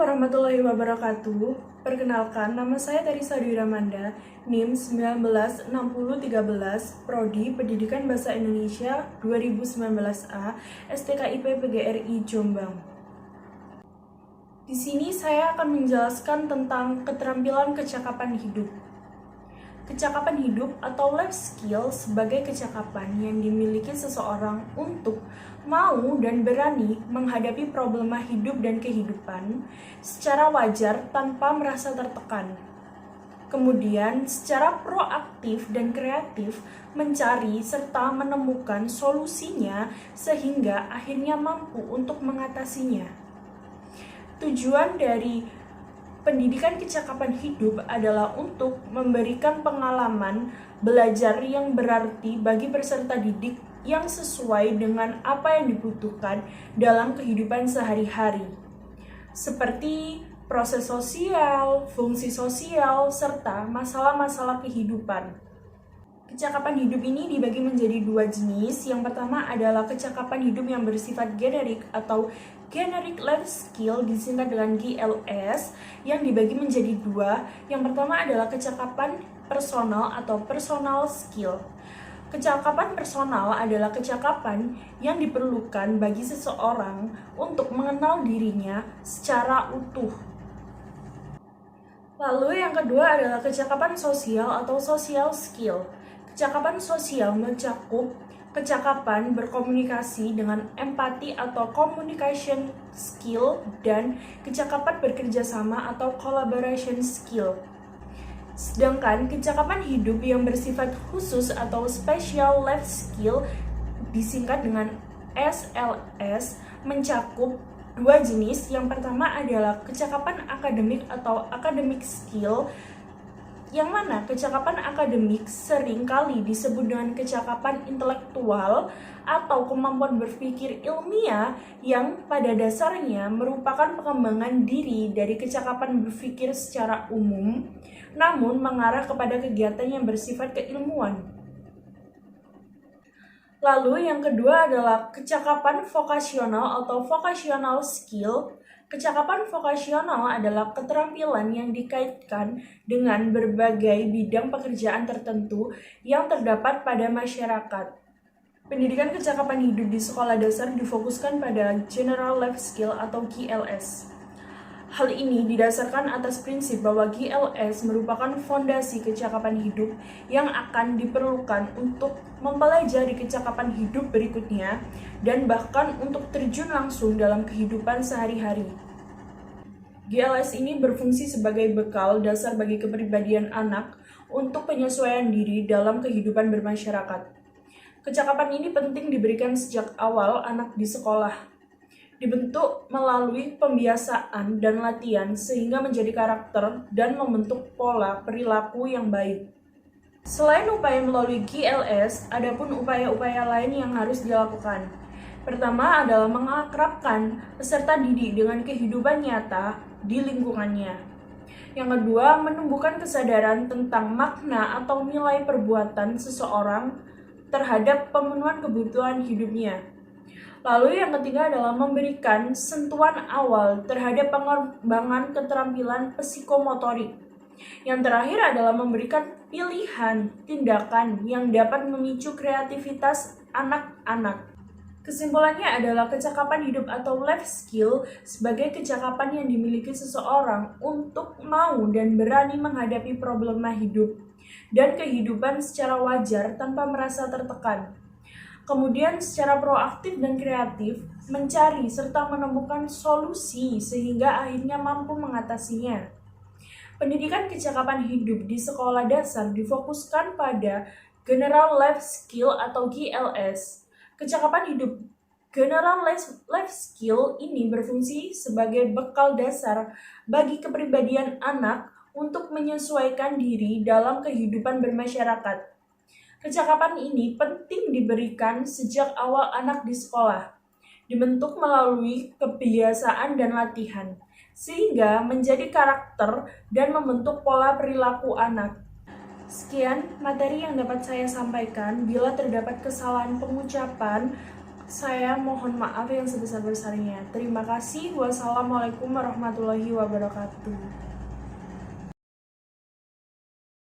warahmatullahi wabarakatuh. Perkenalkan, nama saya Teresa Dwi Ramanda, NIM 196013, Prodi Pendidikan Bahasa Indonesia 2019A, STKIP PGRI Jombang. Di sini saya akan menjelaskan tentang keterampilan kecakapan hidup. Kecakapan hidup atau life skill sebagai kecakapan yang dimiliki seseorang untuk mau dan berani menghadapi problema hidup dan kehidupan secara wajar tanpa merasa tertekan. Kemudian, secara proaktif dan kreatif mencari serta menemukan solusinya sehingga akhirnya mampu untuk mengatasinya. Tujuan dari pendidikan kecakapan hidup adalah untuk memberikan pengalaman belajar yang berarti bagi peserta didik yang sesuai dengan apa yang dibutuhkan dalam kehidupan sehari-hari, seperti proses sosial, fungsi sosial, serta masalah-masalah kehidupan. Kecakapan hidup ini dibagi menjadi dua jenis. Yang pertama adalah kecakapan hidup yang bersifat generik atau Generic Life Skill disingkat dengan GLS yang dibagi menjadi dua. Yang pertama adalah kecakapan personal atau personal skill. Kecakapan personal adalah kecakapan yang diperlukan bagi seseorang untuk mengenal dirinya secara utuh. Lalu yang kedua adalah kecakapan sosial atau social skill. Kecakapan sosial mencakup kecakapan berkomunikasi dengan empati atau communication skill dan kecakapan bekerja sama atau collaboration skill. Sedangkan kecakapan hidup yang bersifat khusus atau special life skill disingkat dengan SLS mencakup dua jenis. Yang pertama adalah kecakapan akademik atau academic skill, yang mana kecakapan akademik sering kali disebut dengan kecakapan intelektual atau kemampuan berpikir ilmiah yang pada dasarnya merupakan pengembangan diri dari kecakapan berpikir secara umum, namun mengarah kepada kegiatan yang bersifat keilmuan. Lalu yang kedua adalah kecakapan vokasional atau vocational skill. Kecakapan vokasional adalah keterampilan yang dikaitkan dengan berbagai bidang pekerjaan tertentu yang terdapat pada masyarakat. Pendidikan kecakapan hidup di sekolah dasar difokuskan pada General Life Skill atau GLS. Hal ini didasarkan atas prinsip bahwa GLS merupakan fondasi kecakapan hidup yang akan diperlukan untuk mempelajari kecakapan hidup berikutnya dan bahkan untuk terjun langsung dalam kehidupan sehari-hari. GLS ini berfungsi sebagai bekal dasar bagi kepribadian anak untuk penyesuaian diri dalam kehidupan bermasyarakat. Kecakapan ini penting diberikan sejak awal anak di sekolah. Dibentuk melalui pembiasaan dan latihan sehingga menjadi karakter dan membentuk pola perilaku yang baik. Selain upaya melalui GLS, ada pun upaya-upaya lain yang harus dilakukan. Pertama adalah mengakrabkan peserta didik dengan kehidupan nyata di lingkungannya. Yang kedua, menumbuhkan kesadaran tentang makna atau nilai perbuatan seseorang terhadap pemenuhan kebutuhan hidupnya. Lalu yang ketiga adalah memberikan sentuhan awal terhadap pengembangan keterampilan psikomotorik. Yang terakhir adalah memberikan pilihan tindakan yang dapat memicu kreativitas anak-anak. Kesimpulannya adalah kecakapan hidup atau life skill sebagai kecakapan yang dimiliki seseorang untuk mau dan berani menghadapi problema hidup dan kehidupan secara wajar tanpa merasa tertekan. Kemudian secara proaktif dan kreatif mencari serta menemukan solusi sehingga akhirnya mampu mengatasinya. Pendidikan kecakapan hidup di sekolah dasar difokuskan pada General Life Skill atau GLS. Kecakapan hidup General Life Skill ini berfungsi sebagai bekal dasar bagi kepribadian anak untuk menyesuaikan diri dalam kehidupan bermasyarakat. Kecakapan ini penting diberikan sejak awal anak di sekolah, dibentuk melalui kebiasaan dan latihan, sehingga menjadi karakter dan membentuk pola perilaku anak. Sekian materi yang dapat saya sampaikan. Bila terdapat kesalahan pengucapan Saya mohon maaf yang sebesar-besarnya. Terima kasih. Wassalamualaikum warahmatullahi wabarakatuh.